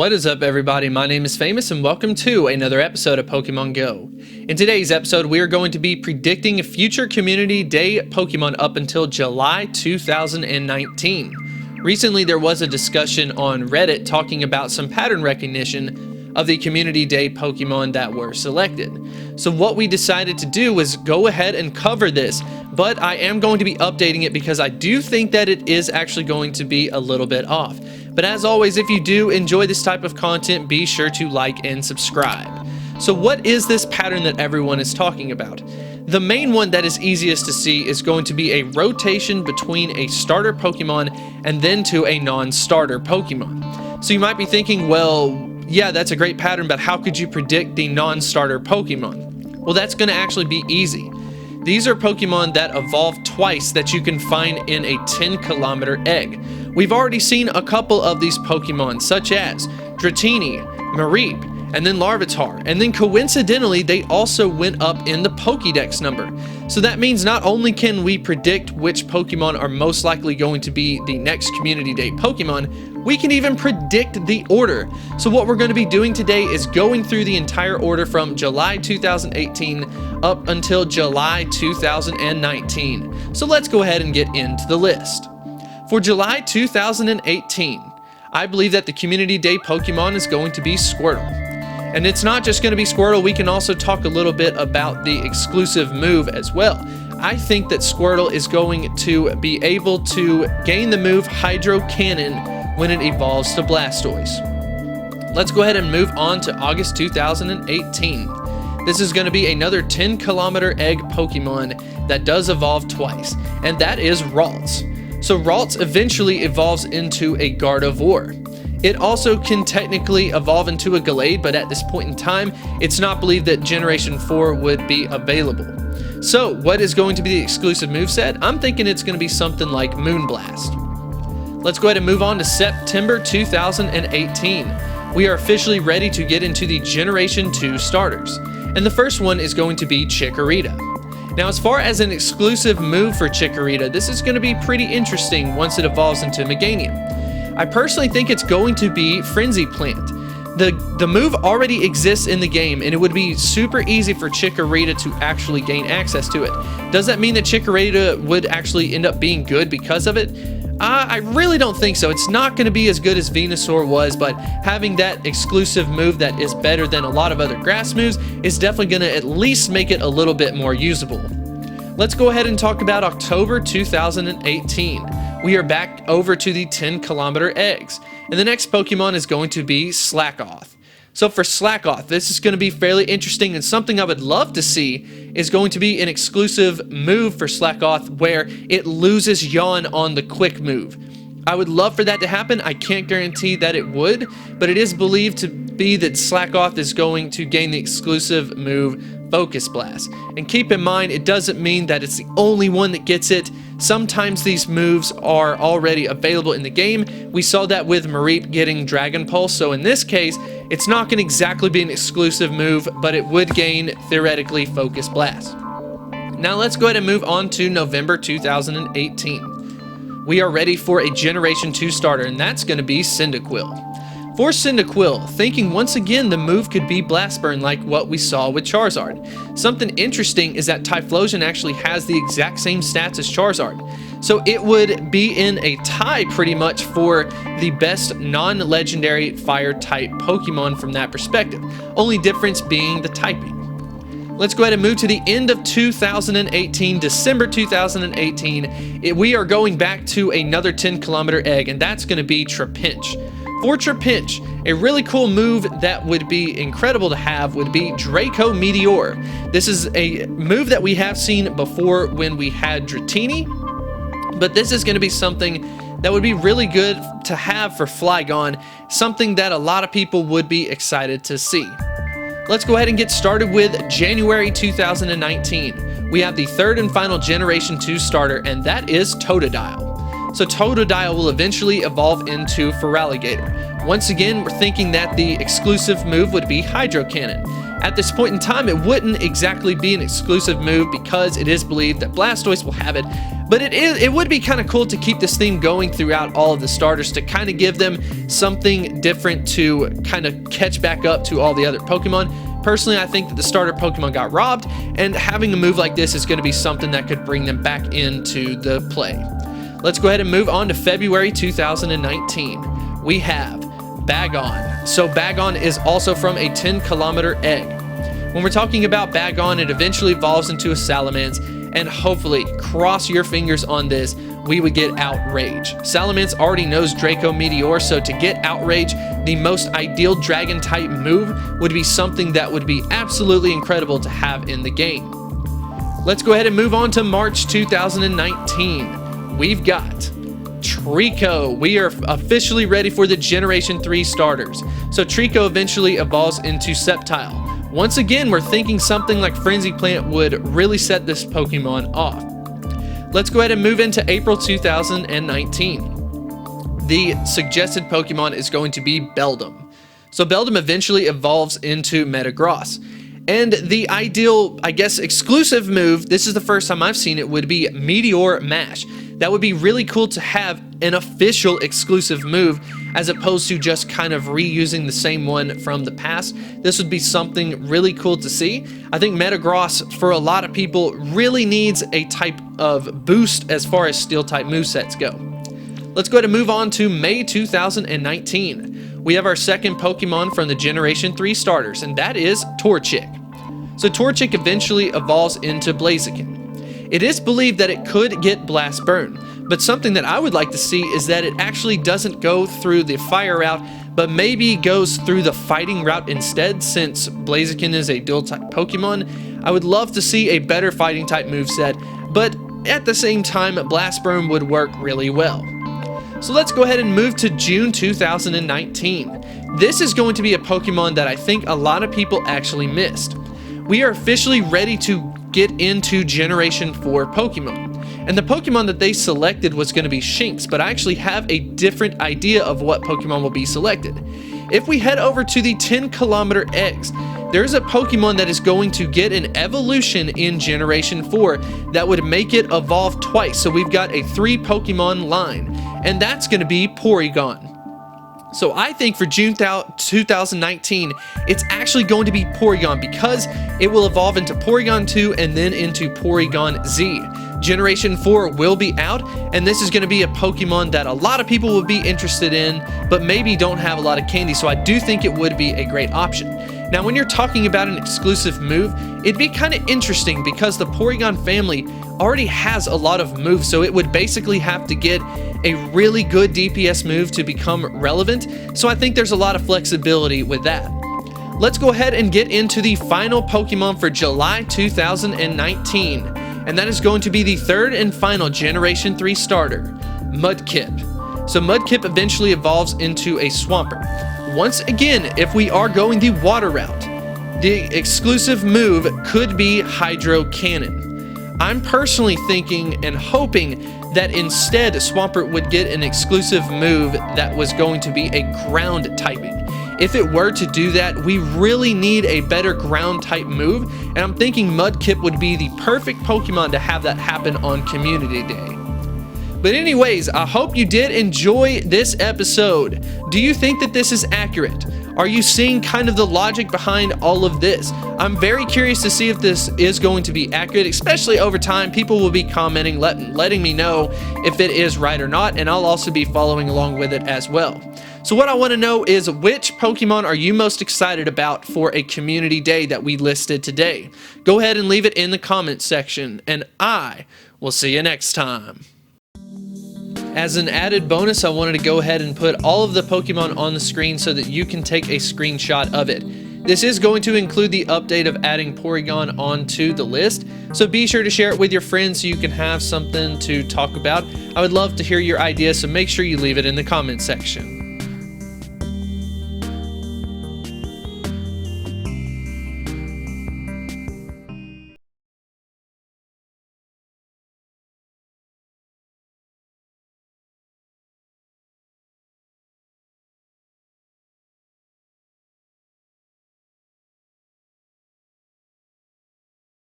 What is up, everybody? My name is Famous and welcome to another episode of Pokemon Go. In today's episode, we are going to be predicting future Community Day Pokemon up until July 2019. Recently, there was a discussion on Reddit talking about some pattern recognition of the Community Day Pokemon that were selected. So what we decided to do was go ahead and cover this, but I am going to be updating it because I do think that it is actually going to be a little bit off. But as always, if you do enjoy this type of content, be sure to like and subscribe. So what is this pattern that everyone is talking about? The main one that is easiest to see is going to be a rotation between a starter Pokemon and then to a non-starter Pokemon. So you might be thinking, well, yeah, that's a great pattern, but how could you predict the non-starter Pokemon? Well, that's going to actually be easy. These are Pokemon that evolve twice that you can find in a 10-kilometer egg. We've already seen a couple of these Pokemon, such as Dratini, Mareep, and then Larvitar, and then coincidentally, they also went up in the Pokédex number. So that means not only can we predict which Pokemon are most likely going to be the next Community Day Pokemon, we can even predict the order. So what we're going to be doing today is going through the entire order from July 2018 up until July 2019. So let's go ahead and get into the list. For July 2018, I believe that the Community Day Pokemon is going to be Squirtle. And it's not just going to be Squirtle, we can also talk a little bit about the exclusive move as well. I think that Squirtle is going to be able to gain the move Hydro Cannon when it evolves to Blastoise. Let's go ahead and move on to August 2018. This is going to be another 10-kilometer egg Pokemon that does evolve twice, and that is Ralts. So Ralts eventually evolves into a Gardevoir. It also can technically evolve into a Gallade, but at this point in time, it's not believed that Generation 4 would be available. So what is going to be the exclusive moveset? I'm thinking it's going to be something like Moonblast. Let's go ahead and move on to September 2018. We are officially ready to get into the Generation 2 starters. And the first one is going to be Chikorita. Now, as far as an exclusive move for Chikorita, this is going to be pretty interesting once it evolves into Meganium. I personally think it's going to be Frenzy Plant. The move already exists in the game, and it would be super easy for Chikorita to actually gain access to it. Does that mean that Chikorita would actually end up being good because of it? I really don't think so. It's not going to be as good as Venusaur was, but having that exclusive move that is better than a lot of other grass moves is definitely going to at least make it a little bit more usable. Let's go ahead and talk about October 2018. We are back over to the 10-kilometer eggs, and the next Pokemon is going to be Slackoth. So for Slackoth, this is going to be fairly interesting, and something I would love to see is going to be an exclusive move for Slackoth where it loses Yawn on the quick move. I would love for that to happen. I can't guarantee that it would, but it is believed to be that Slackoth is going to gain the exclusive move Focus Blast. And keep in mind, it doesn't mean that it's the only one that gets it. Sometimes these moves are already available in the game. We saw that with Mareep getting Dragon Pulse, so in this case, it's not going to exactly be an exclusive move, but it would gain, theoretically, Focus Blast. Now let's go ahead and move on to November 2018. We are ready for a Generation 2 starter, and that's going to be Cyndaquil. For Cyndaquil, thinking once again the move could be Blast Burn like what we saw with Charizard. Something interesting is that Typhlosion actually has the exact same stats as Charizard. So it would be in a tie pretty much for the best non-legendary fire-type Pokemon from that perspective. Only difference being the typing. Let's go ahead and move to the end of 2018, December 2018. We are going back to another 10-kilometer egg, and that's going to be Trapinch. For Trapinch, a really cool move that would be incredible to have would be Draco Meteor. This is a move that we have seen before when we had Dratini, but this is going to be something that would be really good to have for Flygon, something that a lot of people would be excited to see. Let's go ahead and get started with January 2019. We have the third and final Generation 2 starter, and that is Totodile. So Totodile will eventually evolve into Feraligatr. Once again, we're thinking that the exclusive move would be Hydro Cannon. At this point in time, it wouldn't exactly be an exclusive move because it is believed that Blastoise will have it, but it would be kind of cool to keep this theme going throughout all of the starters to kind of give them something different to kind of catch back up to all the other Pokemon. Personally, I think that the starter Pokemon got robbed, and having a move like this is going to be something that could bring them back into the play. Let's go ahead and move on to February 2019. We have Bagon. So Bagon is also from a 10-kilometer egg. When we're talking about Bagon, it eventually evolves into a Salamence, and hopefully, cross your fingers on this, we would get Outrage. Salamence already knows Draco Meteor, so to get Outrage, the most ideal Dragon-type move, would be something that would be absolutely incredible to have in the game. Let's go ahead and move on to March 2019. We've got Treecko. We are officially ready for the Generation 3 starters. So Treecko eventually evolves into Sceptile. Once again, we're thinking something like Frenzy Plant would really set this Pokemon off. Let's go ahead and move into April 2019. The suggested Pokemon is going to be Beldum. So Beldum eventually evolves into Metagross. And the ideal, I guess, exclusive move, this is the first time I've seen it, would be Meteor Mash. That would be really cool to have an official exclusive move as opposed to just kind of reusing the same one from the past. This would be something really cool to see. I think Metagross, for a lot of people, really needs a type of boost as far as Steel-type movesets go. Let's go ahead and move on to May 2019. We have our second Pokemon from the Generation 3 starters, and that is Torchic. So Torchic eventually evolves into Blaziken. It is believed that it could get Blast Burn, but something that I would like to see is that it actually doesn't go through the fire route, but maybe goes through the fighting route instead, since Blaziken is a dual-type Pokemon. I would love to see a better fighting-type moveset, but at the same time, Blast Burn would work really well. So let's go ahead and move to June 2019. This is going to be a Pokemon that I think a lot of people actually missed. We are officially ready to get into Generation 4 Pokemon. And the Pokemon that they selected was going to be Shinx, but I actually have a different idea of what Pokemon will be selected. If we head over to the 10-kilometer eggs, there's a Pokemon that is going to get an evolution in Generation 4 that would make it evolve twice. So we've got a 3-Pokemon line, and that's going to be Porygon. So I think for June 2019, it's actually going to be Porygon because it will evolve into Porygon 2 and then into Porygon Z. Generation 4 will be out, and this is going to be a Pokemon that a lot of people will be interested in, but maybe don't have a lot of candy, so I do think it would be a great option. Now, when you're talking about an exclusive move, it'd be kind of interesting because the Porygon family already has a lot of moves, so it would basically have to get a really good DPS move to become relevant, so I think there's a lot of flexibility with that. Let's go ahead and get into the final Pokemon for July 2019, and that is going to be the third and final Generation 3 starter, Mudkip. So Mudkip eventually evolves into a Swampert. Once again, if we are going the water route, the exclusive move could be Hydro Cannon. I'm personally thinking and hoping that instead Swampert would get an exclusive move that was going to be a ground typing. If it were to do that, we really need a better ground type move, and I'm thinking Mudkip would be the perfect Pokemon to have that happen on Community Day. But anyways, I hope you did enjoy this episode. Do you think that this is accurate? Are you seeing kind of the logic behind all of this? I'm very curious to see if this is going to be accurate, especially over time. People will be commenting, letting me know if it is right or not, and I'll also be following along with it as well. So what I want to know is, which Pokemon are you most excited about for a Community Day that we listed today? Go ahead and leave it in the comments section, and I will see you next time. As an added bonus, I wanted to go ahead and put all of the Pokemon on the screen so that you can take a screenshot of it. This is going to include the update of adding Porygon onto the list, so be sure to share it with your friends so you can have something to talk about. I would love to hear your ideas, so make sure you leave it in the comments section.